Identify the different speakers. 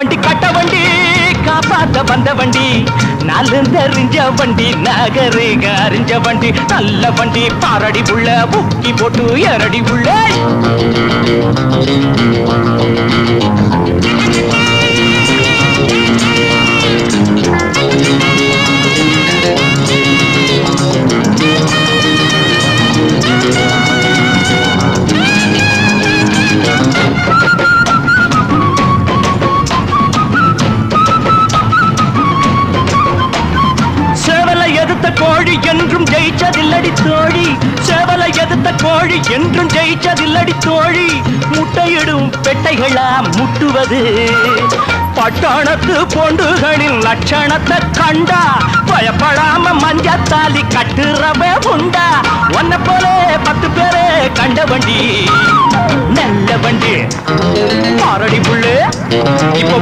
Speaker 1: வண்டி கட்ட வண்டி காப்பாத்த வந்த வண்டி நாலுந்தறிஞ்ச வண்டி நாகரிக அறிஞ்ச வண்டி நல்ல வண்டி பாரடி உள்ள முக்கி போட்டு எரடி உள்ள கோழி என்றும் ஜெயிச்சதில்லடி தோழி சேவலை எதிர்த்த கோழி என்றும் ஜெயிச்சதில்லடி தோழி முட்டையிடும் பெட்டைகளா முட்டுவது பட்டணத்து பொண்டுகளின் லட்சணத்தை கண்டா பயப்படாம மஞ்சத்தாலி கட்டுறவே உண்டா ஒன்ன போல 10 பேரே கண்ட வண்டி நல்ல வண்டி பாரடி புள்ளு இப்போ